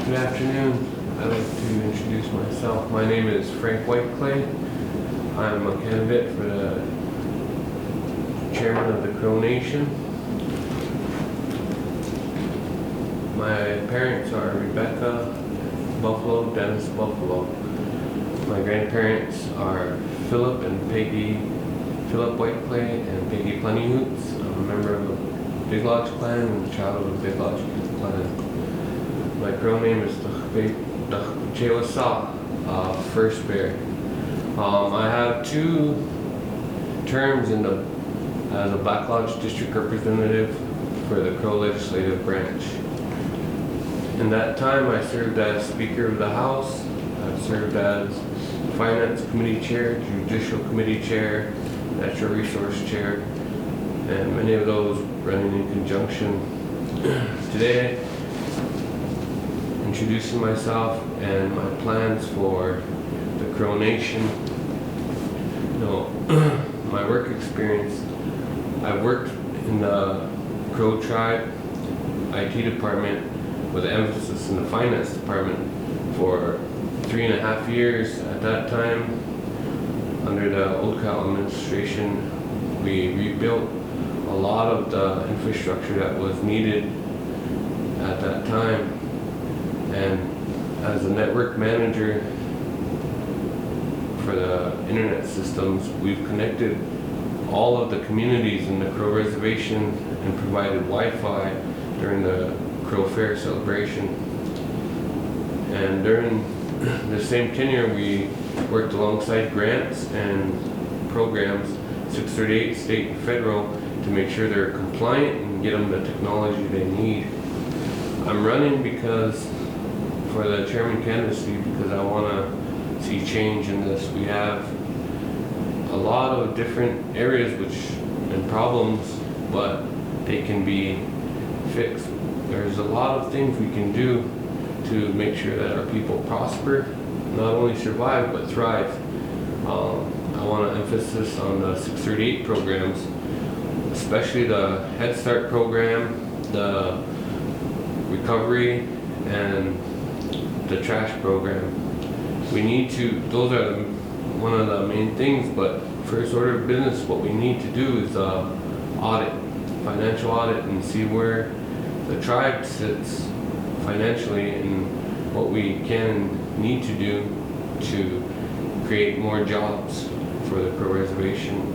Good afternoon. I'd like to introduce myself. My name is Frank Whiteclay. I'm a candidate for the chairman of the Crow Nation. My parents are Rebecca Buffalo, Dennis Buffalo. My grandparents are Philip and Peggy, Philip Whiteclay and Peggy Plentyhoots. I'm a member of the Big Lodge clan and a child of the Big Lodge clan. My Crow name is Chewasa, First Bear. I have 2 terms as a Black Lodge district representative for the Crow legislative branch. In that time, I served as Speaker of the House. I've served as Finance Committee Chair, Judicial Committee Chair, Natural Resource Chair, and many of those running in conjunction. Today, introducing myself and my plans for the Crow Nation. My work experience, I've worked in the Crow Tribe IT department with an emphasis in the finance department for 3.5 years. At that time, under the Old Cal administration, we rebuilt a lot of the infrastructure that was needed at that time. And as a network manager for the internet systems, we've connected all of the communities in the Crow Reservation and provided Wi-Fi during the Crow Fair celebration. And during the same tenure, we worked alongside grants and programs, 638 state and federal, to make sure they're compliant and get them the technology they need. I'm running for the chairman candidacy because I want to see change in this. We have a lot of different areas and problems, but they can be fixed. There's a lot of things we can do to make sure that our people prosper, not only survive, but thrive. I want to emphasize on the 638 programs, especially the Head Start program, the recovery, and the trash program. Those are one of the main things, but first order of business, what we need to do is financial audit, and see where the tribe sits financially and what we can need to do to create more jobs for the Crow Reservation.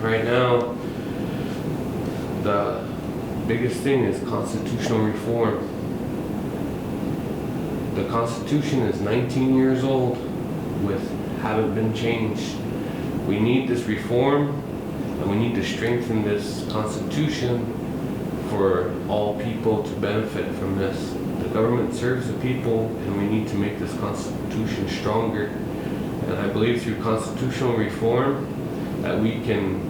Right now, the biggest thing is constitutional reform. The Constitution is 19 years old haven't been changed. We need this reform, and we need to strengthen this Constitution for all people to benefit from this. The government serves the people, and we need to make this Constitution stronger. And I believe through constitutional reform that we can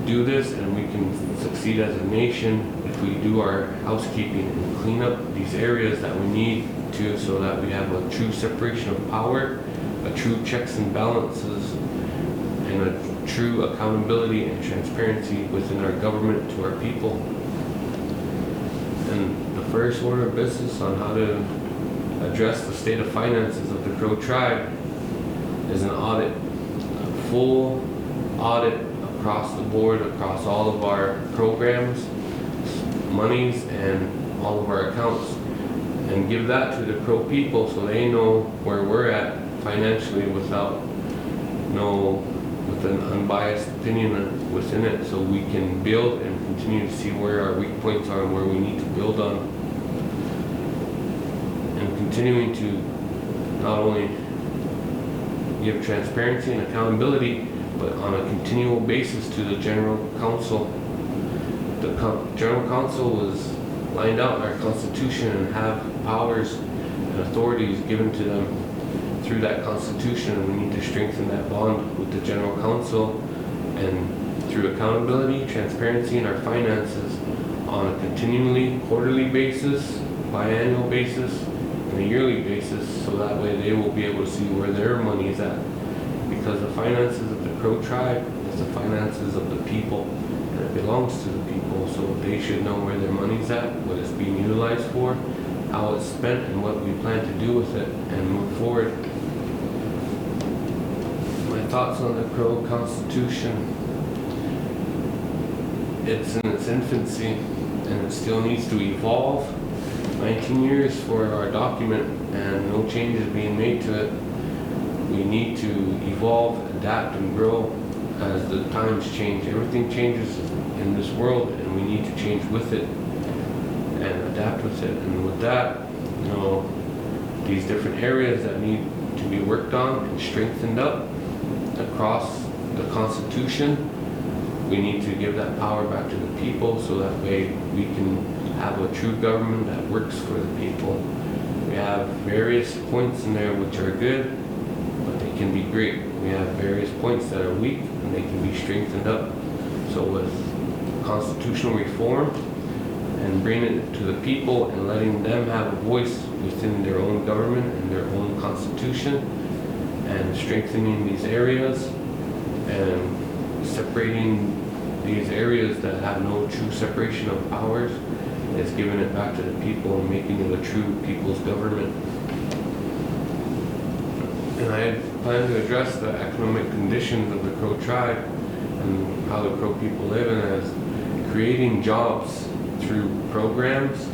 do this, and we can succeed as a nation if we do our housekeeping and clean up these areas that we need to, so that we have a true separation of power, a true checks and balances, and a true accountability and transparency within our government to our people. And the first order of business on how to address the state of finances of the Crow Tribe is an audit, a full audit across the board, across all of our programs, monies, and all of our accounts, and give that to the Crow people so they know where we're at financially with an unbiased opinion within it, so we can build and continue to see where our weak points are and where we need to build on. And continuing to not only give transparency and accountability, but on a continual basis to the General Council. The General Council was lined out in our Constitution and have powers and authorities given to them through that Constitution, and we need to strengthen that bond with the General Council, and through accountability, transparency in our finances on a continually quarterly basis, biannual basis, and a yearly basis, so that way they will be able to see where their money is at. Because the finances of the Crow Tribe is the finances of the people, and it belongs to the people, so they should know where their money's at, what it's being utilized for, how it's spent and what we plan to do with it and move forward. My thoughts on the Crow Constitution. It's in its infancy and it still needs to evolve. 19 years for our document and no changes being made to it. We need to evolve, adapt, and grow as the times change. Everything changes in this world and we need to change with it and adapt with it. And with that, these different areas that need to be worked on and strengthened up across the Constitution, we need to give that power back to the people so that way we can have a true government that works for the people. We have various points in there which are good, but they can be great. We have various points that are weak and they can be strengthened up. So with constitutional reform and bringing it to the people and letting them have a voice within their own government and their own constitution and strengthening these areas and separating these areas that have no true separation of powers, is giving it back to the people and making it a true people's government. And I plan to address the economic conditions of the Crow tribe and how the Crow people live, and as creating jobs through programs,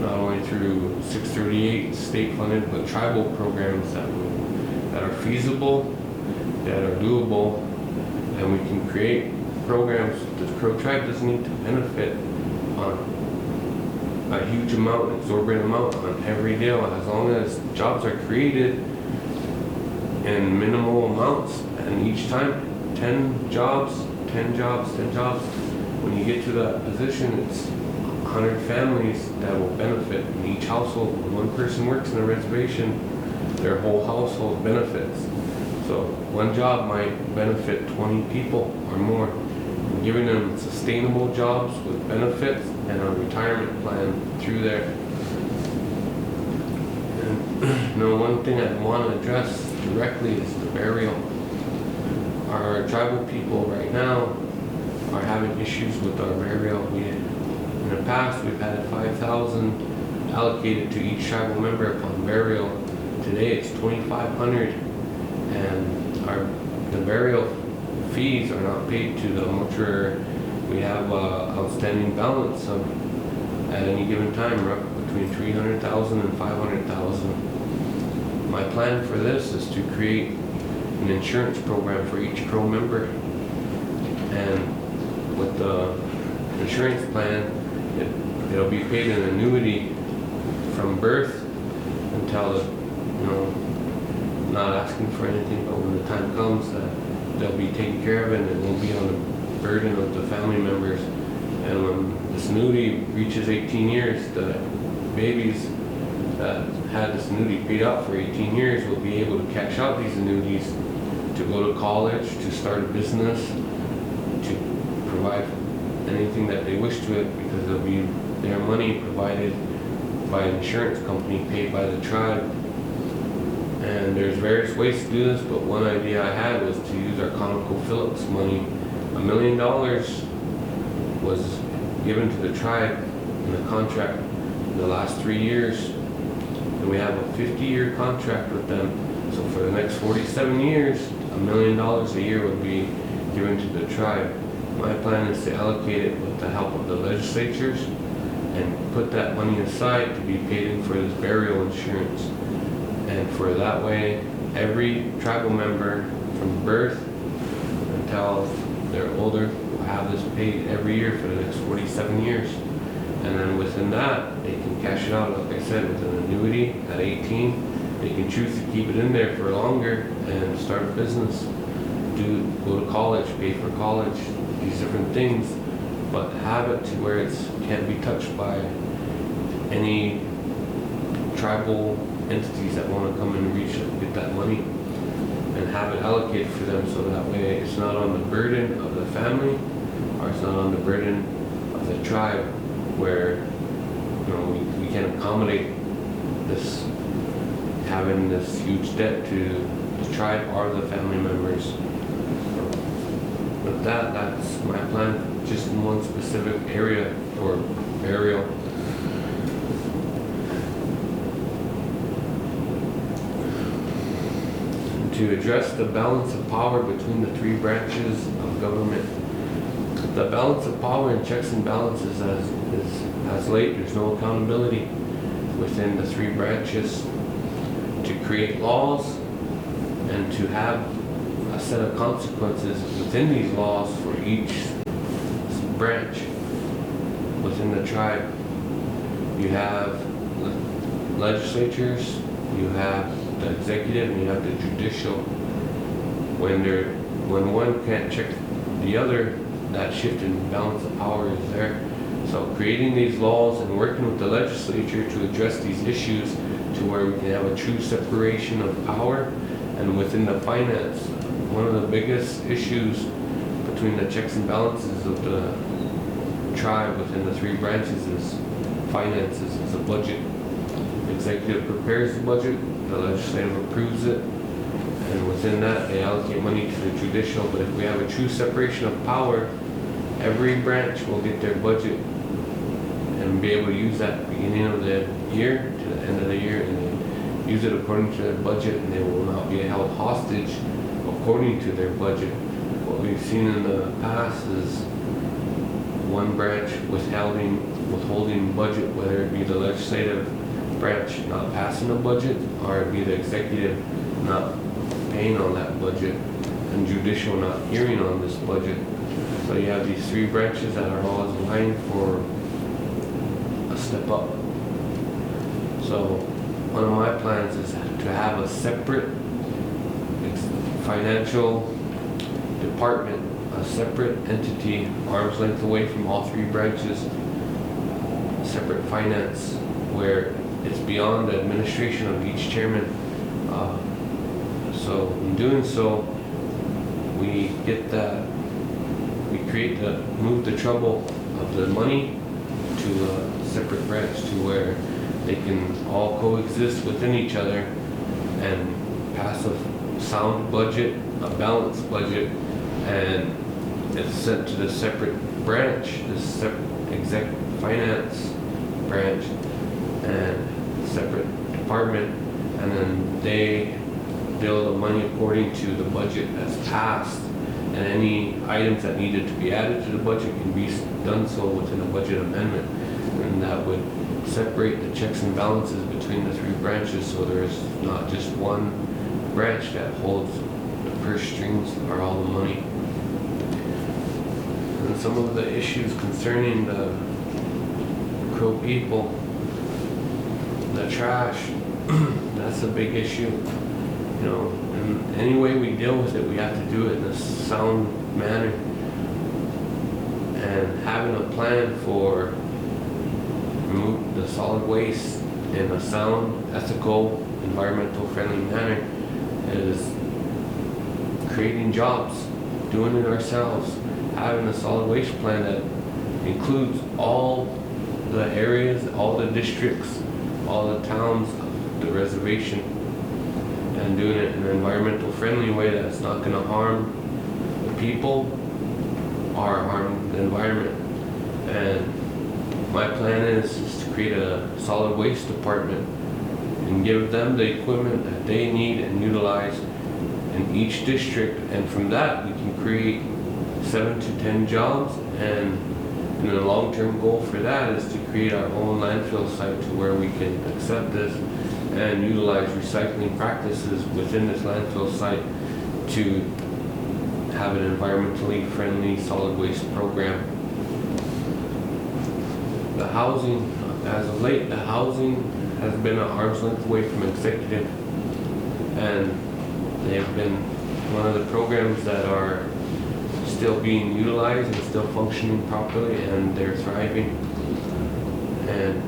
not only through 638 state funded, but tribal programs that are feasible, that are doable, and we can create programs. The Crow tribe doesn't need to benefit on a huge amount, exorbitant amount on every deal, as long as jobs are created in minimal amounts, and each time 10 jobs. When you get to that position, it's 100 families that will benefit in each household. When one person works in a reservation, their whole household benefits. So one job might benefit 20 people or more. And giving them sustainable jobs with benefits and a retirement plan through there. And one thing I want to address directly is the burial. Our tribal people right now are having issues with our burial. In the past, we've had 5,000 allocated to each tribal member upon burial. Today it's 2,500, and the burial fees are not paid to the mortuary. We have outstanding balance of, at any given time, between 300,000 and 500,000. My plan for this is to create an insurance program for each Crow member, and with the insurance plan, it'll be paid an annuity from birth until not asking for anything, but when the time comes that they'll be taken care of and it won't be on the burden of the family members. And when this annuity reaches 18 years, the babies that had this annuity paid out for 18 years will be able to cash out these annuities to go to college, to start a business, to provide anything that they wish to it, because it'll be their money provided by an insurance company paid by the tribe. And there's various ways to do this, but one idea I had was to use our ConocoPhillips money. $1 million was given to the tribe in the contract in the last 3 years. And we have a 50-year contract with them. So for the next 47 years, $1 million a year would be given to the tribe. My plan is to allocate it with the help of the legislatures and put that money aside to be paid in for this burial insurance. And for that way, every tribal member from birth until they're older will have this paid every year for the next 47 years. And then within that, they can cash it out, like I said, with an annuity at 18. They can choose to keep it in there for longer and start a business, go to college, pay for college, these different things, but have it to where it can't be touched by any tribal entities that want to come and get that money, and have it allocated for them, so that way it's not on the burden of the family, or it's not on the burden of the tribe, where we can't accommodate this, having this huge debt to the tribe or the family members. With that's my plan, just in one specific area for burial. to address the balance of power between the three branches of government. The balance of power and checks and balances as late, there's no accountability within the three branches to create laws and to have a set of consequences within these laws for each branch within the tribe. You have legislatures, you have the executive, and you have the judicial. When one can't check the other, that shift in balance of power is there. So creating these laws and working with the legislature to address these issues to where we can have a true separation of power. And within the finance, one of the biggest issues between the checks and balances of the tribe within the three branches is finances, is a budget. The executive prepares the budget, the legislative approves it, and within that they allocate money to the judicial. But if we have a true separation of power, every branch will get their budget and be able to use that at the beginning of the year to the end of the year, and they use it according to their budget, and they will not be held hostage according to their budget. What we've seen in the past is one branch withholding budget, whether it be the legislative branch not passing a budget or it be the executive not paying on that budget and judicial not hearing on this budget. So you have these three branches that are always vying for a step up. So one of my plans is to have a separate financial department, a separate entity, arm's length away from all three branches, separate finance, where it's beyond the administration of each chairman. So in doing so, we move the trouble of the money to a separate branch to where they can all coexist within each other and pass a sound budget, a balanced budget, and it's sent to the separate branch, the separate finance branch and separate department, and then they bill the money according to the budget that's passed, and any items that needed to be added to the budget can be done so within a budget amendment, and that would separate the checks and balances between the three branches, so there's not just one branch that holds the purse strings or all the money. And some of the issues concerning the Crow people, the trash, that's a big issue. You know, and any way we deal with it, we have to do it in a sound manner. And having a plan for remove the solid waste in a sound, ethical, environmental friendly manner is creating jobs, doing it ourselves, having a solid waste plan that includes all the areas, all the districts, all the towns of the reservation, and doing it in an environmental friendly way that's not going to harm the people or harm the environment. And my plan is to create a solid waste department and give them the equipment that they need and utilize in each district, and from that we can create 7 to 10 jobs, and the long-term goal for that is to create our own landfill site to where we can accept this and utilize recycling practices within this landfill site to have an environmentally friendly solid waste program. The housing, as of late, the housing has been an arm's length away from executive, and they've been one of the programs that are still being utilized and still functioning properly, and they're thriving. And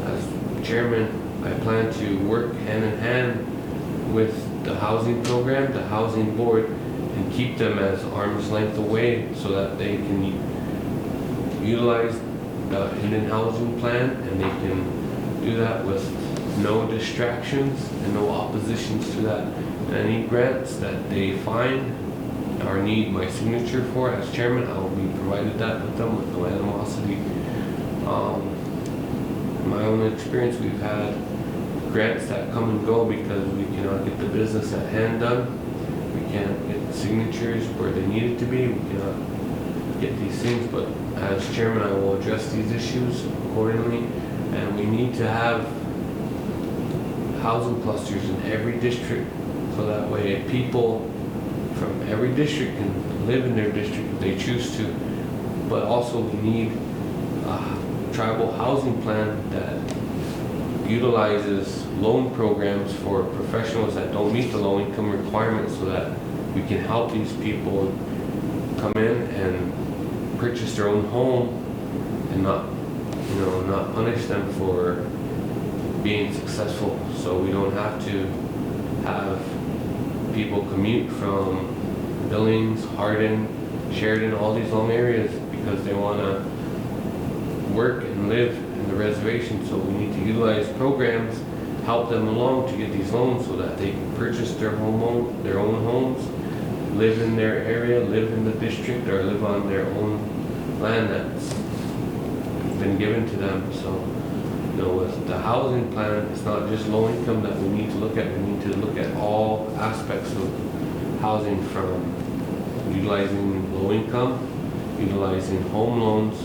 as chairman, I plan to work hand in hand with the housing program, the housing board, and keep them as arm's length away so that they can utilize the hidden housing plan, and they can do that with no distractions and no oppositions to that. And any grants that they find or need my signature for as chairman, I will be provided that with them with no animosity. In my own experience, we've had grants that come and go because we cannot get the business at hand done. We can't get the signatures where they need it to be. We cannot get these things, but as chairman, I will address these issues accordingly. And we need to have housing clusters in every district, so that way people from every district can live in their district if they choose to. But also we need a tribal housing plan that utilizes loan programs for professionals that don't meet the low income requirements, so that we can help these people come in and purchase their own home and not punish them for being successful. So we don't have to have people commute from Billings, Hardin, Sheridan, all these long areas because they want to work and live in the reservation. So we need to utilize programs, help them along to get these loans so that they can purchase their own homes, live in their area, live in the district, or live on their own land that's been given to them. So, with the housing plan, it's not just low income that we need to look at. We need to look at all aspects of housing, from utilizing low income, utilizing home loans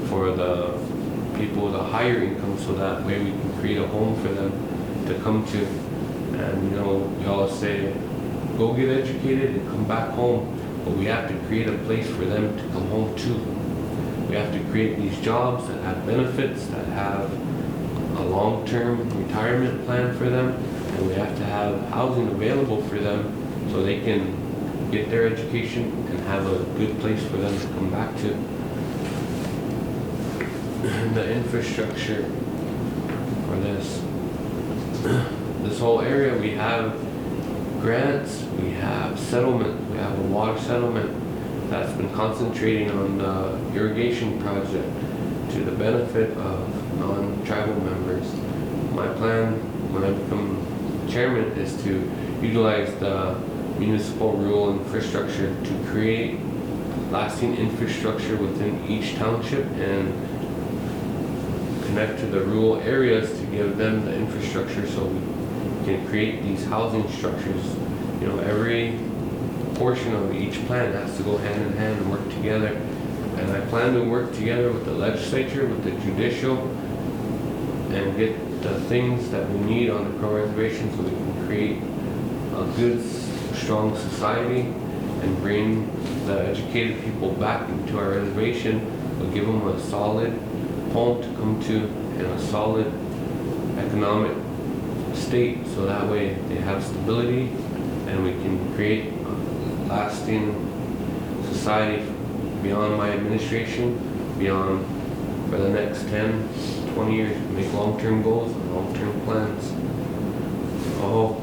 for the people with a higher income, so that way we can create a home for them to come to. And we all say, go get educated and come back home, but we have to create a place for them to come home to. We have to create these jobs that have benefits, that have a long-term retirement plan for them, and we have to have housing available for them so they can get their education and have a good place for them to come back to. The infrastructure for this whole area, we have grants, we have settlement, we have a water settlement that's been concentrating on the irrigation project to the benefit of non-tribal members. My plan when I become chairman is to utilize the municipal rural infrastructure to create lasting infrastructure within each township and connect to the rural areas to give them the infrastructure so we can create these housing structures. Every portion of each plan has to go hand in hand and work together. And I plan to work together with the legislature, with the judicial, and get the things that we need on the Crow Reservation so we can create a good, strong society and bring the educated people back into our reservation, but give them a solid home to come to and a solid economic state, so that way they have stability and we can create a lasting society beyond my administration, beyond for the next 10, 20 years, make long-term goals and long-term plans. Oh,